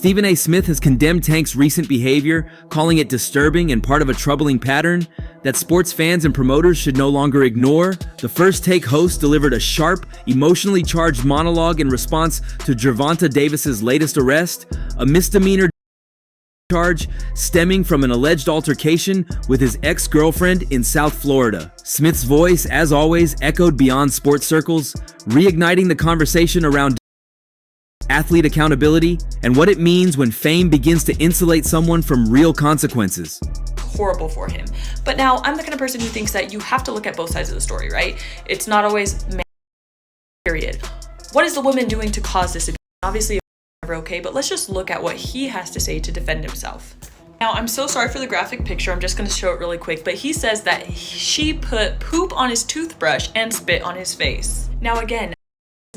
Stephen A. Smith has condemned Tank's recent behavior, calling it disturbing and part of a troubling pattern that sports fans and promoters should no longer ignore. The First Take host delivered a sharp, emotionally charged monologue in response to Gervonta Davis's latest arrest, a misdemeanor charge stemming from an alleged altercation with his ex-girlfriend in South Florida. Smith's voice, as always, echoed beyond sports circles, reigniting the conversation around athlete accountability and what it means when fame begins to insulate someone from real consequences. Horrible for him. But now I'm the kind of person who thinks that you have to look at both sides of the story, right? It's not always man, period. What is the woman doing to cause this abuse? Obviously, it's never okay, but let's just look at what he has to say to defend himself. Now, I'm so sorry for the graphic picture. I'm just going to show it really quick, but he says that she put poop on his toothbrush and spit on his face. Now, again,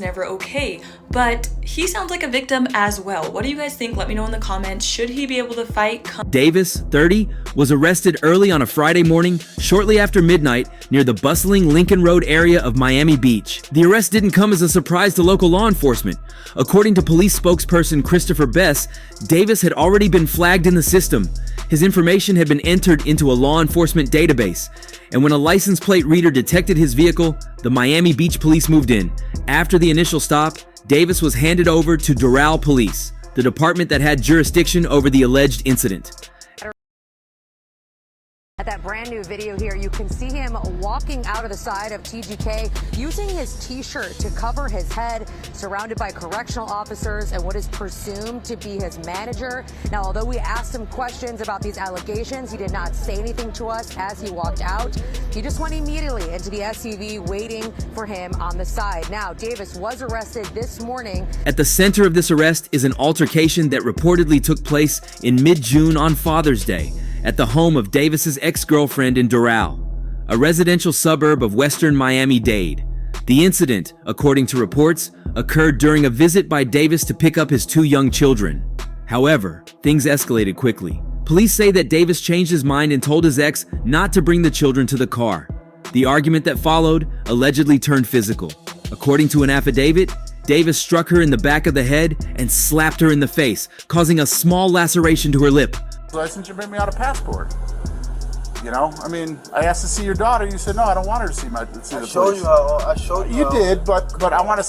never okay, but he sounds like a victim as well. What do you guys think? Let me know in the comments. Should he be able to fight? Davis, 30, was arrested early on a Friday morning, shortly after midnight, near the bustling Lincoln Road area of Miami Beach. The arrest didn't come as a surprise to local law enforcement. According to police spokesperson Christopher Bess, Davis had already been flagged in the system. His information had been entered into a law enforcement database, and when a license plate reader detected his vehicle, the Miami Beach police moved in. After the initial stop, Davis was handed over to Doral Police, the department that had jurisdiction over the alleged incident. At that brand new video here, you can see him walking out of the side of TGK using his t-shirt to cover his head, surrounded by correctional officers and what is presumed to be his manager. Now, although we asked him questions about these allegations, he did not say anything to us as he walked out. He just went immediately into the SUV waiting for him on the side. Now, Davis was arrested this morning. At the center of this arrest is an altercation that reportedly took place in mid-June on Father's Day at the home of Davis's ex-girlfriend in Doral, a residential suburb of western Miami-Dade. The incident, according to reports, occurred during a visit by Davis to pick up his two young children. However, things escalated quickly. Police say that Davis changed his mind and told his ex not to bring the children to the car. The argument that followed allegedly turned physical. According to an affidavit, Davis struck her in the back of the head and slapped her in the face, causing a small laceration to her lip. License, you bring me out a passport. You know, I mean, I asked to see your daughter. You said no, I don't want her to see the police. I showed you. You did, but I wanted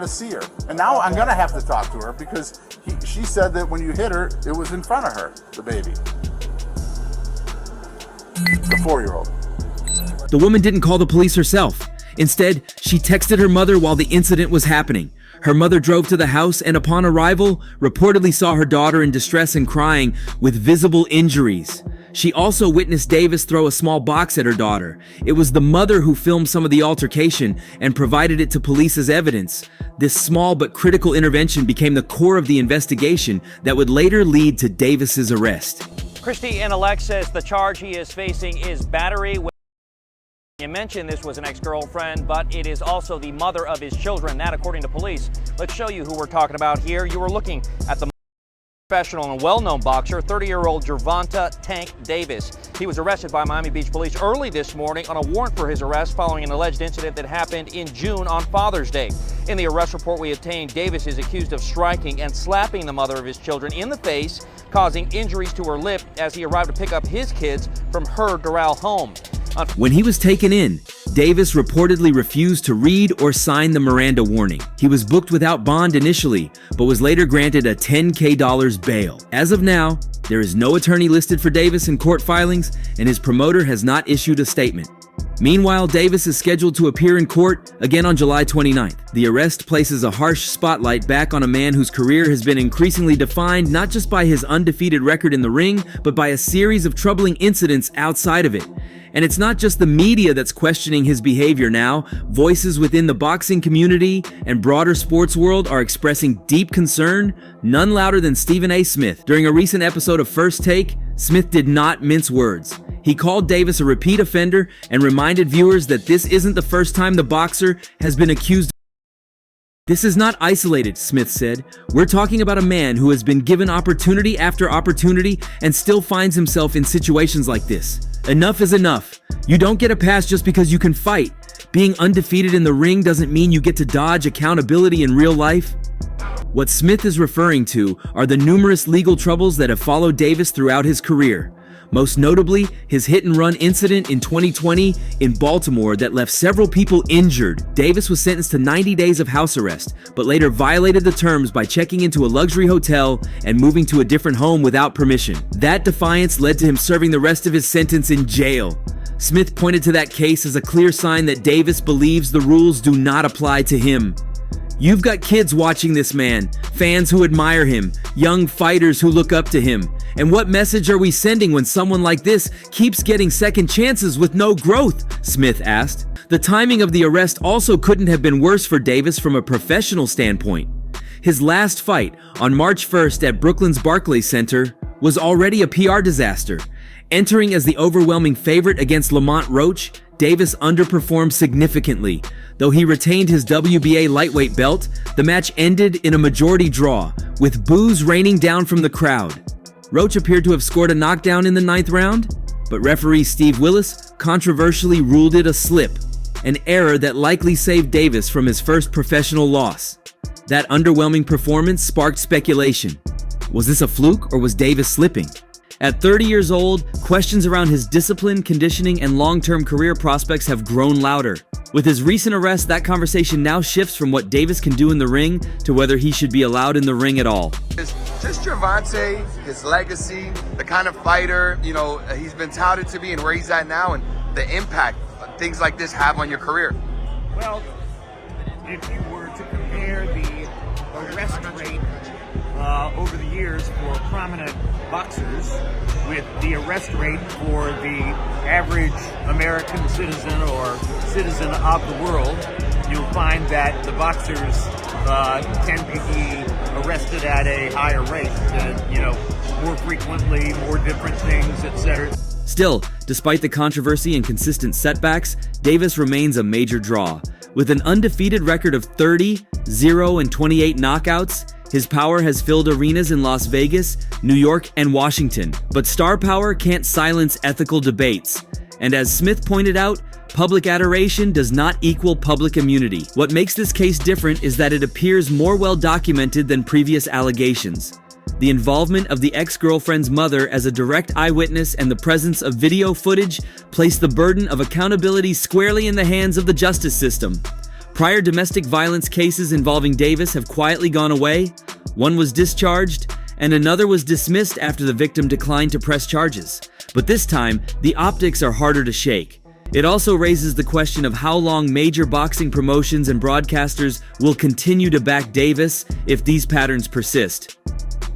to see her, and now I'm gonna have to talk to her because she said that when you hit her, it was in front of her, the baby, the 4-year-old. The woman didn't call the police herself. Instead, she texted her mother while the incident was happening. Her mother drove to the house and upon arrival, reportedly saw her daughter in distress and crying with visible injuries. She also witnessed Davis throw a small box at her daughter. It was the mother who filmed some of the altercation and provided it to police as evidence. This small but critical intervention became the core of the investigation that would later lead to Davis's arrest. Christy and Alex says the charge he is facing is battery. You mentioned this was an ex-girlfriend, but it is also the mother of his children. That, according to police. Let's show you who we're talking about here. You were looking at the professional and well-known boxer, 30-year-old Gervonta Tank Davis. He was arrested by Miami Beach police early this morning on a warrant for his arrest following an alleged incident that happened in June on Father's Day. In the arrest report we obtained, Davis is accused of striking and slapping the mother of his children in the face, causing injuries to her lip as he arrived to pick up his kids from her Doral home. When he was taken in, Davis reportedly refused to read or sign the Miranda warning. He was booked without bond initially, but was later granted a $10,000 bail. As of now, there is no attorney listed for Davis in court filings, and his promoter has not issued a statement. Meanwhile, Davis is scheduled to appear in court again on July 29th. The arrest places a harsh spotlight back on a man whose career has been increasingly defined not just by his undefeated record in the ring, but by a series of troubling incidents outside of it. And it's not just the media that's questioning his behavior now. Voices within the boxing community and broader sports world are expressing deep concern, none louder than Stephen A. Smith. During a recent episode of First Take, Smith did not mince words. He called Davis a repeat offender and reminded viewers that this isn't the first time the boxer has been accused. This is not isolated, Smith said. We're talking about a man who has been given opportunity after opportunity and still finds himself in situations like this. Enough is enough. You don't get a pass just because you can fight. Being undefeated in the ring doesn't mean you get to dodge accountability in real life. What Smith is referring to are the numerous legal troubles that have followed Davis throughout his career. Most notably, his hit-and-run incident in 2020 in Baltimore that left several people injured. Davis was sentenced to 90 days of house arrest, but later violated the terms by checking into a luxury hotel and moving to a different home without permission. That defiance led to him serving the rest of his sentence in jail. Smith pointed to that case as a clear sign that Davis believes the rules do not apply to him. You've got kids watching this man, fans who admire him, young fighters who look up to him. And what message are we sending when someone like this keeps getting second chances with no growth? Smith asked. The timing of the arrest also couldn't have been worse for Davis from a professional standpoint. His last fight, on March 1st at Brooklyn's Barclays Center, was already a PR disaster. Entering as the overwhelming favorite against Lamont Roach, Davis underperformed significantly. Though he retained his WBA lightweight belt, the match ended in a majority draw, with boos raining down from the crowd. Roach appeared to have scored a knockdown in the 9th round, but referee Steve Willis controversially ruled it a slip, an error that likely saved Davis from his first professional loss. That underwhelming performance sparked speculation. Was this a fluke or was Davis slipping? At 30 years old, questions around his discipline, conditioning, and long-term career prospects have grown louder. With his recent arrest, that conversation now shifts from what Davis can do in the ring to whether he should be allowed in the ring at all. Just Gervonta, his legacy, the kind of fighter, he's been touted to be and where he's at now, and the impact things like this have on your career. Well, if you were to compare the arrest rate over the years for prominent boxers with the arrest rate for the average American citizen or citizen of the world, you'll find that the boxers tend to be arrested at a higher rate and, more frequently, more different things, etc. Still, despite the controversy and consistent setbacks, Davis remains a major draw. With an undefeated record of 30, 0, and 28 knockouts, his power has filled arenas in Las Vegas, New York, and Washington. But star power can't silence ethical debates. And as Smith pointed out, public adoration does not equal public immunity. What makes this case different is that it appears more well documented than previous allegations. The involvement of the ex-girlfriend's mother as a direct eyewitness and the presence of video footage place the burden of accountability squarely in the hands of the justice system. Prior domestic violence cases involving Davis have quietly gone away. One was discharged, and another was dismissed after the victim declined to press charges. But this time, the optics are harder to shake. It also raises the question of how long major boxing promotions and broadcasters will continue to back Davis if these patterns persist.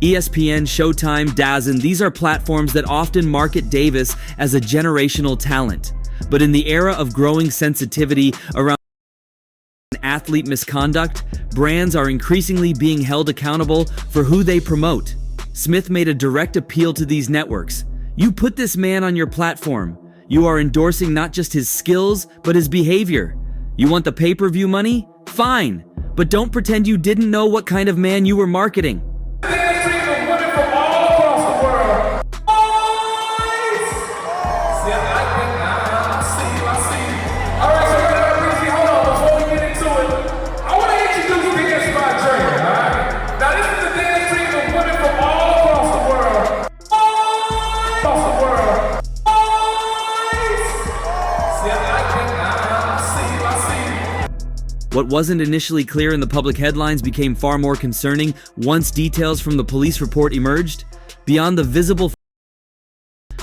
ESPN, Showtime, DAZN, these are platforms that often market Davis as a generational talent. But in the era of growing sensitivity around athlete misconduct, brands are increasingly being held accountable for who they promote. Smith made a direct appeal to these networks. You put this man on your platform. You are endorsing not just his skills, but his behavior. You want the pay-per-view money? Fine, but don't pretend you didn't know what kind of man you were marketing. What wasn't initially clear in the public headlines became far more concerning once details from the police report emerged. Beyond the visible,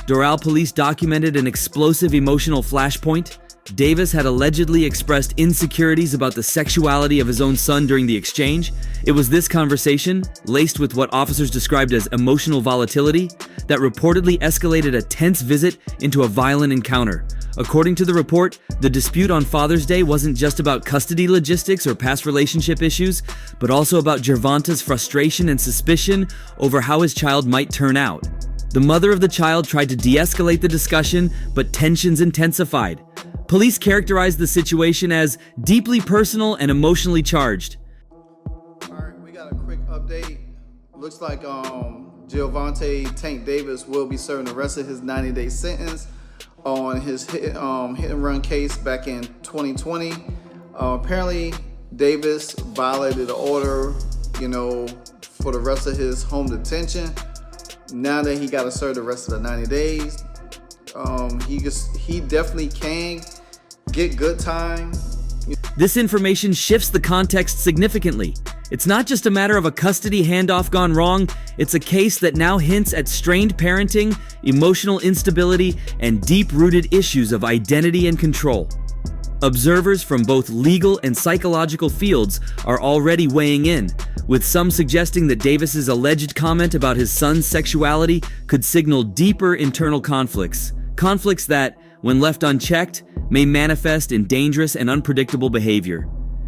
Doral police documented an explosive emotional flashpoint. Davis had allegedly expressed insecurities about the sexuality of his own son during the exchange. It was this conversation, laced with what officers described as emotional volatility, that reportedly escalated a tense visit into a violent encounter. According to the report, the dispute on Father's Day wasn't just about custody logistics or past relationship issues, but also about Gervonta's frustration and suspicion over how his child might turn out. The mother of the child tried to de-escalate the discussion, but tensions intensified. Police characterized the situation as deeply personal and emotionally charged. All right, we got a quick update. Looks like Gervonta Tank Davis will be serving the rest of his 90-day sentence on his hit and run case back in 2020. Apparently, Davis violated the order for the rest of his home detention. Now that he got to serve the rest of the 90 days, he definitely can get good time. This information shifts the context significantly. It's not just a matter of a custody handoff gone wrong, it's a case that now hints at strained parenting, emotional instability, and deep-rooted issues of identity and control. Observers from both legal and psychological fields are already weighing in, with some suggesting that Davis's alleged comment about his son's sexuality could signal deeper internal conflicts that, when left unchecked, may manifest in dangerous and unpredictable behavior.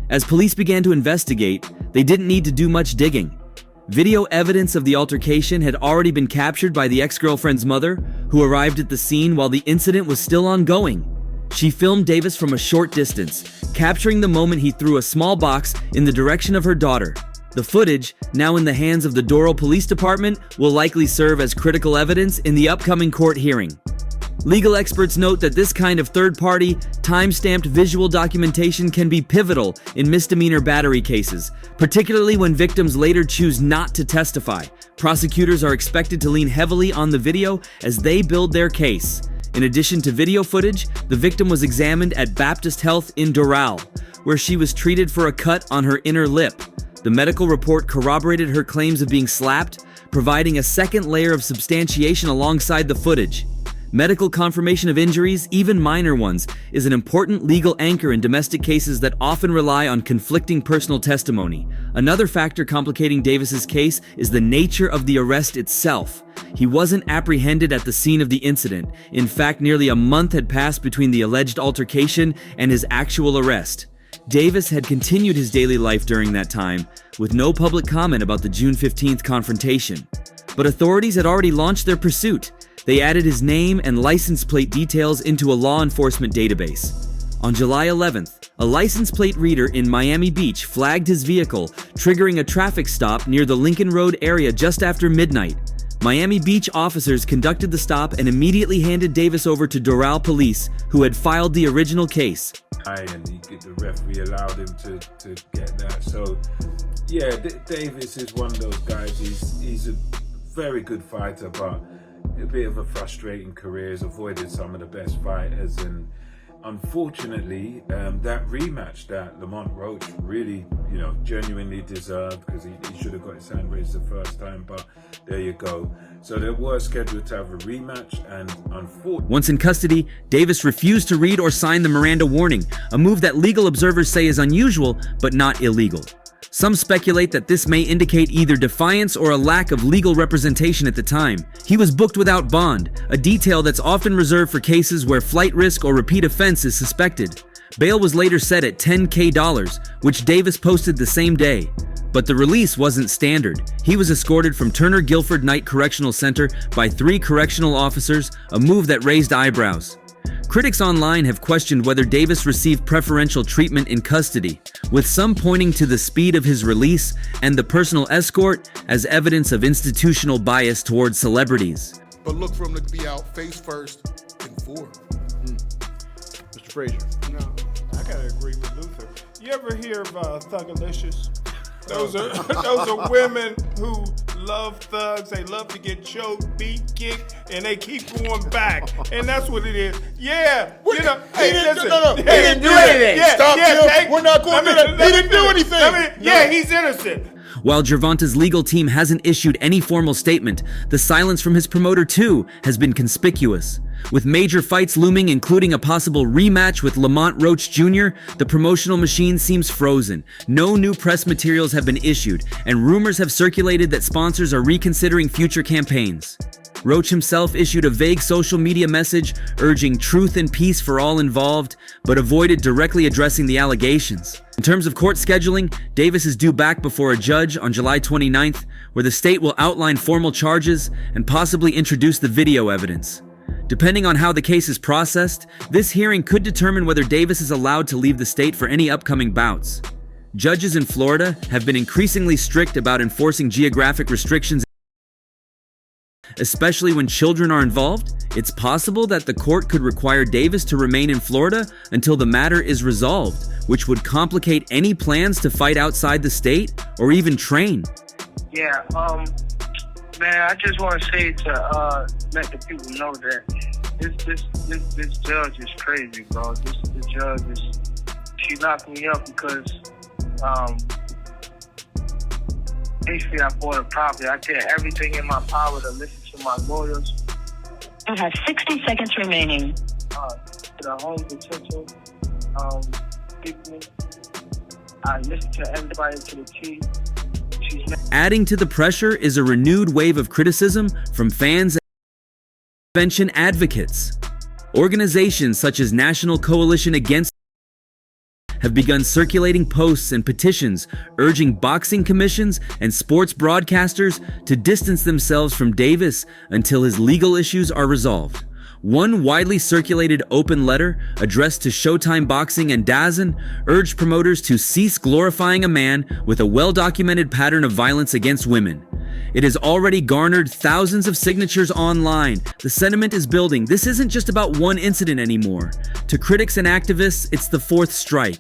As police began to investigate, they didn't need to do much digging. Video evidence of the altercation had already been captured by the ex-girlfriend's mother, who arrived at the scene while the incident was still ongoing. She filmed Davis from a short distance, capturing the moment he threw a small box in the direction of her daughter. The footage, now in the hands of the Doral Police Department, will likely serve as critical evidence in the upcoming court hearing. Legal experts note that this kind of third-party, time-stamped visual documentation can be pivotal in misdemeanor battery cases, particularly when victims later choose not to testify. Prosecutors are expected to lean heavily on the video as they build their case. In addition to video footage, the victim was examined at Baptist Health in Doral, where she was treated for a cut on her inner lip. The medical report corroborated her claims of being slapped, providing a second layer of substantiation alongside the footage. Medical confirmation of injuries, even minor ones, is an important legal anchor in domestic cases that often rely on conflicting personal testimony. Another factor complicating Davis's case is the nature of the arrest itself. He wasn't apprehended at the scene of the incident. In fact, nearly a month had passed between the alleged altercation and his actual arrest. Davis had continued his daily life during that time, with no public comment about the June 15th confrontation. But authorities had already launched their pursuit. They added his name and license plate details into a law enforcement database. On July 11th, a license plate reader in Miami Beach flagged his vehicle, triggering a traffic stop near the Lincoln Road area just after midnight. Miami Beach officers conducted the stop and immediately handed Davis over to Doral Police, who had filed the original case. And the referee allowed him to get that. So, yeah, Davis is one of those guys. He's a very good fighter, but a bit of a frustrating career. He's avoided some of the best fighters, and unfortunately, that rematch that Lamont Roach really, genuinely deserved, because he should have got his hand raised the first time, but there you go. So they were scheduled to have a rematch, and unfortunately... Once in custody, Davis refused to read or sign the Miranda warning, a move that legal observers say is unusual, but not illegal. Some speculate that this may indicate either defiance or a lack of legal representation at the time. He was booked without bond, a detail that's often reserved for cases where flight risk or repeat offense is suspected. Bail was later set at $10,000, which Davis posted the same day. But the release wasn't standard. He was escorted from Turner Guilford Knight Correctional Center by 3 correctional officers, a move that raised eyebrows. Critics online have questioned whether Davis received preferential treatment in custody, with some pointing to the speed of his release and the personal escort as evidence of institutional bias towards celebrities. But look for him to be out face first and forward. Mr. Frazier. No, I gotta agree with Luther. You ever hear of Thugalicious? Those are women who love thugs. They love to get choked, beat, kicked, and they keep going back. And that's what it is. Yeah, He didn't do anything. Yeah, Stop, Jim. We're not going to do that. He didn't do anything. Yeah, he's innocent. While Gervonta's legal team hasn't issued any formal statement, the silence from his promoter too has been conspicuous. With major fights looming, including a possible rematch with Lamont Roach Jr., the promotional machine seems frozen. No new press materials have been issued, and rumors have circulated that sponsors are reconsidering future campaigns. Roach himself issued a vague social media message urging truth and peace for all involved, but avoided directly addressing the allegations. In terms of court scheduling, Davis is due back before a judge on July 29th, where the state will outline formal charges and possibly introduce the video evidence. Depending on how the case is processed, this hearing could determine whether Davis is allowed to leave the state for any upcoming bouts. Judges in Florida have been increasingly strict about enforcing geographic restrictions. especially when children are involved, it's possible that the court could require Davis to remain in Florida until the matter is resolved, which would complicate any plans to fight outside the state or even train. Yeah, man, I just want to say to let the people know that this judge is crazy, bro. This judge she locked me up because basically I bought a property. I did everything in my power to listen to my lawyers. You have 60 seconds remaining. The home potential people. I listened to everybody to the T. Adding to the pressure is a renewed wave of criticism from fans and prevention advocates. Organizations such as National Coalition Against have begun circulating posts and petitions urging boxing commissions and sports broadcasters to distance themselves from Davis until his legal issues are resolved. One widely circulated open letter addressed to Showtime Boxing and DAZN urged promoters to cease glorifying a man with a well-documented pattern of violence against women. It has already garnered thousands of signatures online. The sentiment is building. This isn't just about one incident anymore. To critics and activists, it's the fourth strike.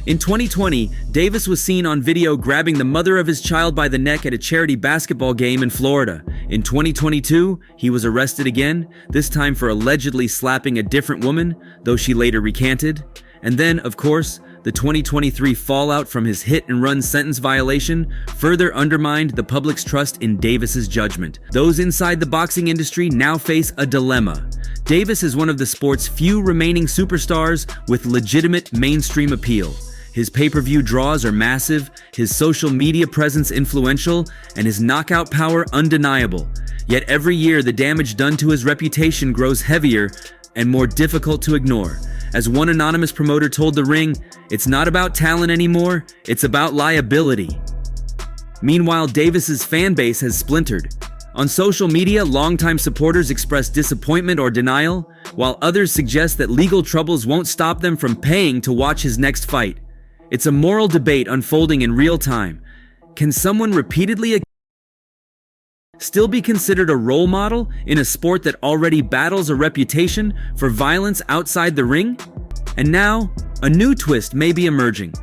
In 2020, Davis was seen on video grabbing the mother of his child by the neck at a charity basketball game in Florida. In 2022, he was arrested again, this time for allegedly slapping a different woman, though she later recanted. And then, of course, the 2023 fallout from his hit-and-run sentence violation further undermined the public's trust in Davis's judgment. Those inside the boxing industry now face a dilemma. Davis is one of the sport's few remaining superstars with legitimate mainstream appeal. His pay-per-view draws are massive, his social media presence influential, and his knockout power undeniable. Yet every year the damage done to his reputation grows heavier and more difficult to ignore. As one anonymous promoter told The Ring, it's not about talent anymore, it's about liability. Meanwhile, Davis's fan base has splintered. On social media, longtime supporters express disappointment or denial, while others suggest that legal troubles won't stop them from paying to watch his next fight. It's a moral debate unfolding in real time. Can someone repeatedly still be considered a role model in a sport that already battles a reputation for violence outside the ring? And now, a new twist may be emerging.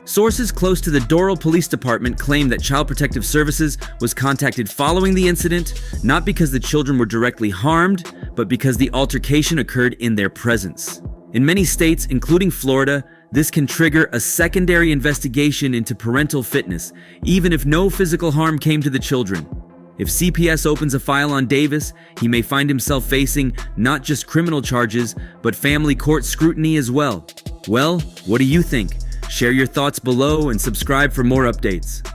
Sources close to the Doral Police Department claim that Child Protective Services was contacted following the incident, not because the children were directly harmed, but because the altercation occurred in their presence. In many states, including Florida, this can trigger a secondary investigation into parental fitness, even if no physical harm came to the children. If CPS opens a file on Davis, he may find himself facing not just criminal charges, but family court scrutiny as well. Well, what do you think? Share your thoughts below and subscribe for more updates.